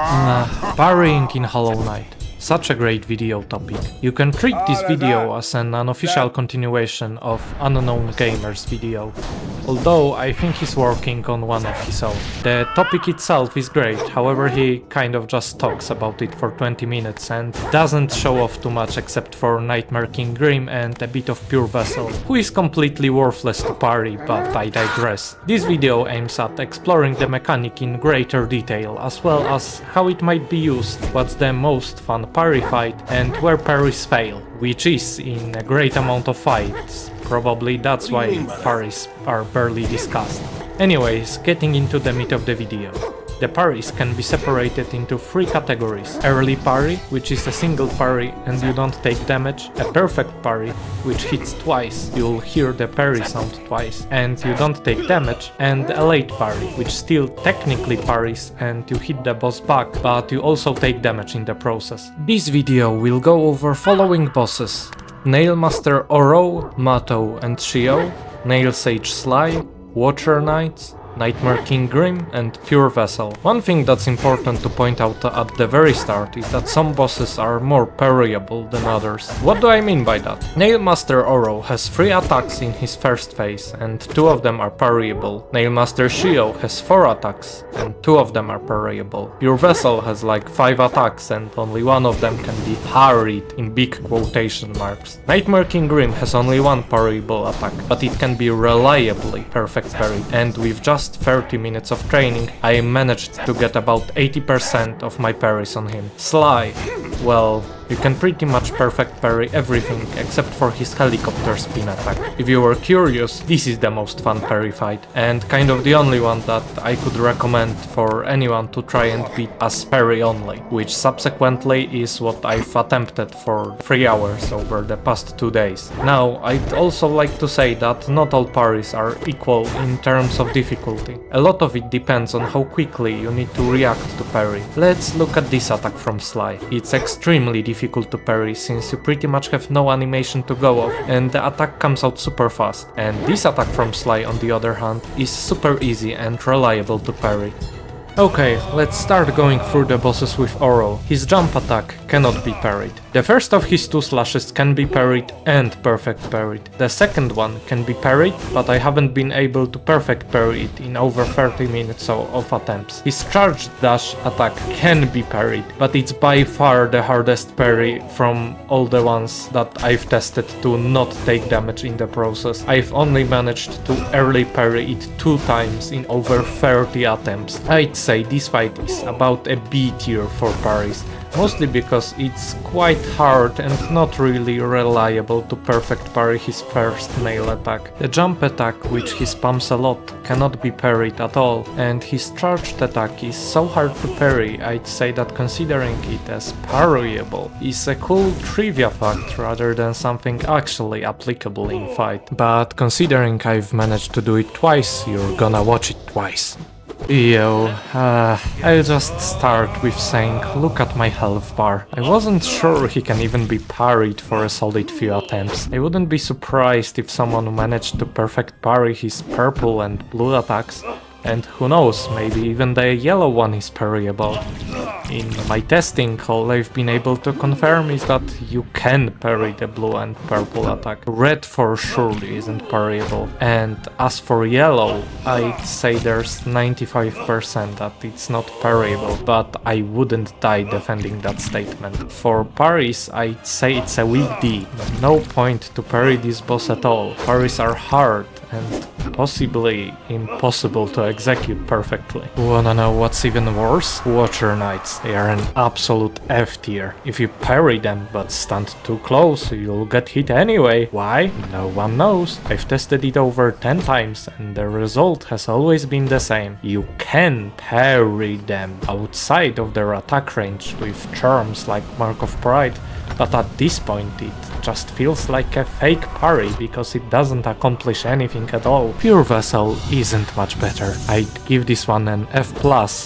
Parrying in Hollow Knight. Such a great video topic. You can treat this video as an unofficial continuation of Unknown Gamer's video, although I think he's working on one of his own. The topic itself is great, however he kind of just talks about it for 20 minutes and doesn't show off too much except for Nightmare King Grimm and a bit of Pure Vessel, who is completely worthless to parry, but I digress. This video aims at exploring the mechanic in greater detail, as well as how it might be used, what's the most fun parry fight, and where parries fail, which is in a great amount of fights. Probably that's why parries are barely discussed. Anyways, getting into the meat of the video. The parries can be separated into three categories: early parry, which is a single parry and you don't take damage, a perfect parry, which hits twice, you'll hear the parry sound twice, and you don't take damage, and a late parry, which still technically parries and you hit the boss back, but you also take damage in the process. This video will go over following bosses: Nailmaster Oro, Mato and Sheo, Nail Sage Sly, Watcher Knights, Nightmare King Grimm and Pure Vessel. One thing that's important to point out at the very start is that some bosses are more parryable than others. What do I mean by that? Nailmaster Oro has 3 attacks in his first phase and 2 of them are parryable. Nailmaster Sheo has 4 attacks and 2 of them are parryable. Pure Vessel has like 5 attacks and only 1 of them can be parried in big quotation marks. Nightmare King Grimm has only 1 parryable attack, but it can be reliably perfect parried, and with just 30 minutes of training, I managed to get about 80% of my parries on him. Sly, well, you can pretty much perfect parry everything except for his helicopter spin attack. If you were curious, this is the most fun parry fight, and kind of the only one that I could recommend for anyone to try and beat as parry only, which subsequently is what I've attempted for 3 hours over the past 2 days. Now, I'd also like to say that not all parries are equal in terms of difficulty. A lot of it depends on how quickly you need to react to parry. Let's look at this attack from Sly. It's extremely difficult to parry since you pretty much have no animation to go off and the attack comes out super fast. And this attack from Sly on the other hand is super easy and reliable to parry. Okay, let's start going through the bosses with Oro. His jump attack cannot be parried. The first of his 2 slashes can be parried and perfect parried. The second one can be parried, but I haven't been able to perfect parry it in over 30 minutes of attempts. His charge dash attack can be parried, but it's by far the hardest parry from all the ones that I've tested to not take damage in the process. I've only managed to early parry it 2 times in over 30 attempts. I'd say this fight is about a B tier for parries, mostly because it's quite hard and not really reliable to perfect parry his first nail attack. The jump attack, which he spams a lot, cannot be parried at all, and his charged attack is so hard to parry, I'd say that considering it as parryable is a cool trivia fact rather than something actually applicable in fight. But considering I've managed to do it twice, you're gonna watch it twice. I'll just start with saying, look at my health bar. I wasn't sure he can even be parried for a solid few attempts. I wouldn't be surprised if someone managed to perfect parry his purple and blue attacks. And who knows, maybe even the yellow one is parryable. In my testing, all I've been able to confirm is that you can parry the blue and purple attack. Red for sure isn't parryable. And as for yellow, I'd say there's 95% that it's not parryable, but I wouldn't die defending that statement. For parries, I'd say it's a weak D. No point to parry this boss at all. Parries are hard and possibly impossible to execute perfectly. Wanna know what's even worse? Watcher Knights. They are an absolute F tier. If you parry them but stand too close, you'll get hit anyway. Why? No one knows. I've tested it over 10 times and the result has always been the same. You can parry them outside of their attack range with charms like Mark of Pride, but at this point it just feels like a fake parry because it doesn't accomplish anything at all. Pure Vessel isn't much better. I'd give this one an F+,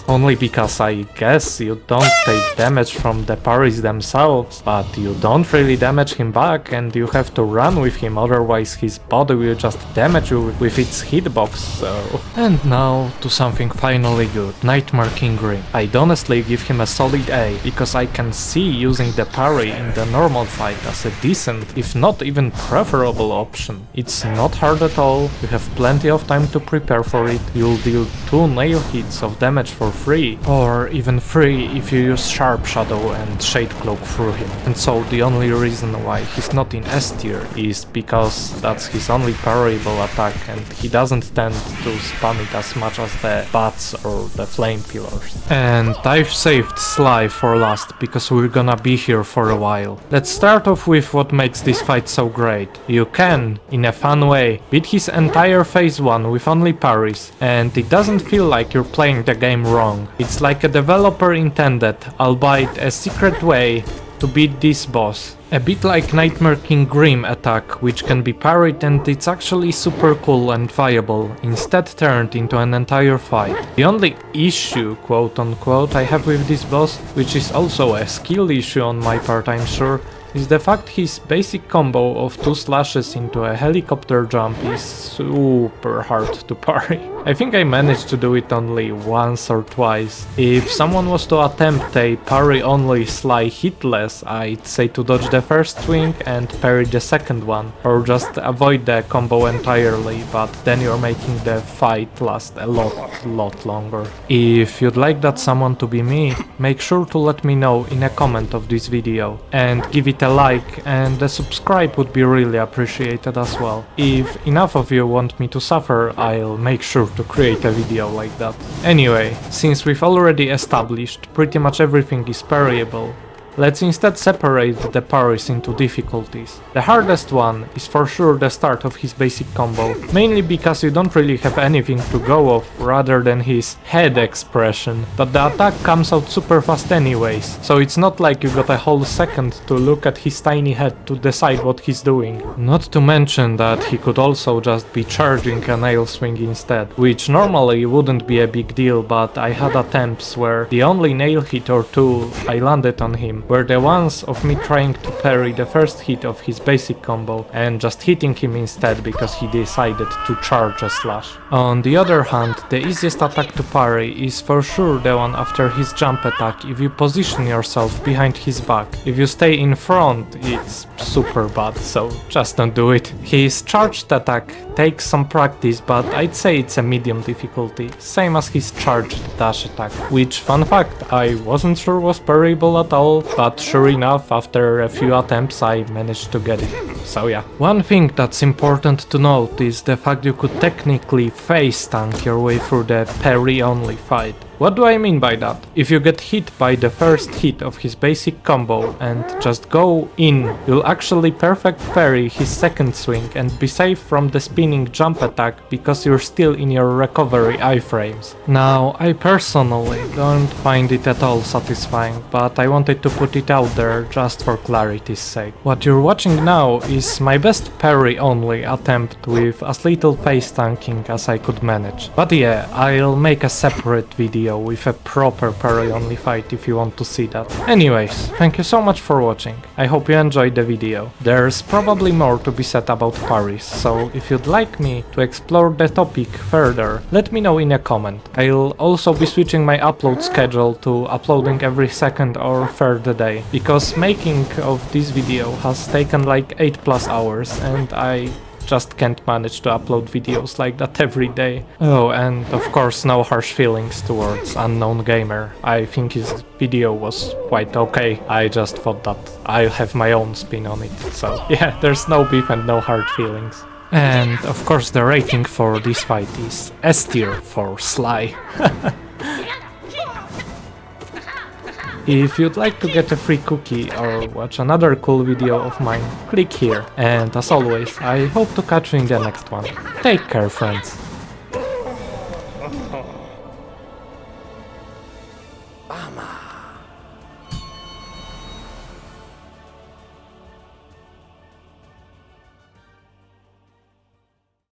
only because I guess you don't take damage from the parries themselves, but you don't really damage him back and you have to run with him, otherwise his body will just damage you with its hitbox, so... And now to something finally good, Nightmare King Grimm. I'd honestly give him a solid A, because I can see using the parry in the normal fight as a decent, if not even preferable option. It's not hard at all, you have plenty of time to prepare for it, you'll deal 2 nail hits of damage for free, or even 3 if you use Sharp Shadow and Shade Cloak through him. And so the only reason why he's not in S tier is because that's his only parryable attack and he doesn't tend to spam it as much as the bats or the flame pillars. And I've saved Sly for last because we're gonna be here for a while. Let's start off with what makes this fight so great. You can, in a fun way, beat his entire phase 1 with only parries, and it doesn't feel like you're playing the game wrong. It's like a developer intended, albeit a secret way, to beat this boss. A bit like Nightmare King Grimm attack, which can be parried and it's actually super cool and viable, instead turned into an entire fight. The only issue, quote unquote, I have with this boss, which is also a skill issue on my part I'm sure, is the fact his basic combo of 2 slashes into a helicopter jump is super hard to parry. I think I managed to do it only once or twice. If someone was to attempt a parry only Sly hitless, I'd say to dodge the first swing and parry the second one, or just avoid the combo entirely, but then you're making the fight last a lot longer. If you'd like that someone to be me, make sure to let me know in a comment of this video, and give it a like, and a subscribe would be really appreciated as well. If enough of you want me to suffer, I'll make sure to create a video like that. Anyway, since we've already established pretty much everything is parryable, let's instead separate the parries into difficulties. The hardest one is for sure the start of his basic combo, mainly because you don't really have anything to go off rather than his head expression, but the attack comes out super fast anyways, so it's not like you got a whole second to look at his tiny head to decide what he's doing. Not to mention that he could also just be charging a nail swing instead, which normally wouldn't be a big deal, but I had attempts where the only nail hit or 2 I landed on him were the ones of me trying to parry the first hit of his basic combo and just hitting him instead because he decided to charge a slash. On the other hand, the easiest attack to parry is for sure the one after his jump attack if you position yourself behind his back. If you stay in front, it's super bad, so just don't do it. His charged attack takes some practice, but I'd say it's a medium difficulty, same as his charged dash attack, which, fun fact, I wasn't sure was parryable at all, but sure enough, after a few attempts I managed to get it. So yeah. One thing that's important to note is the fact you could technically face tank your way through the parry only fight. What do I mean by that? If you get hit by the first hit of his basic combo and just go in, you'll actually perfect parry his second swing and be safe from the spinning jump attack because you're still in your recovery iframes. Now, I personally don't find it at all satisfying, but I wanted to put it out there just for clarity's sake. What you're watching now is my best parry only attempt with as little face tanking as I could manage. But yeah, I'll make a separate video with a proper parry only fight if you want to see that. Anyways, thank you so much for watching. I hope you enjoyed the video. There's probably more to be said about Parries, so if you'd like me to explore the topic further, let me know in a comment. I'll also be switching my upload schedule to uploading every second or third day, because making of this video has taken like 8+ hours and I just can't manage to upload videos like that every day. Oh, and of course no harsh feelings towards Unknown Gamer. I think his video was quite okay. I just thought that I'll have my own spin on it. So yeah, there's no beef and no hard feelings. And of course the rating for this fight is S tier for Sly. If you'd like to get a free cookie or watch another cool video of mine, click here. And as always, I hope to catch you in the next one. Take care, friends. Mama.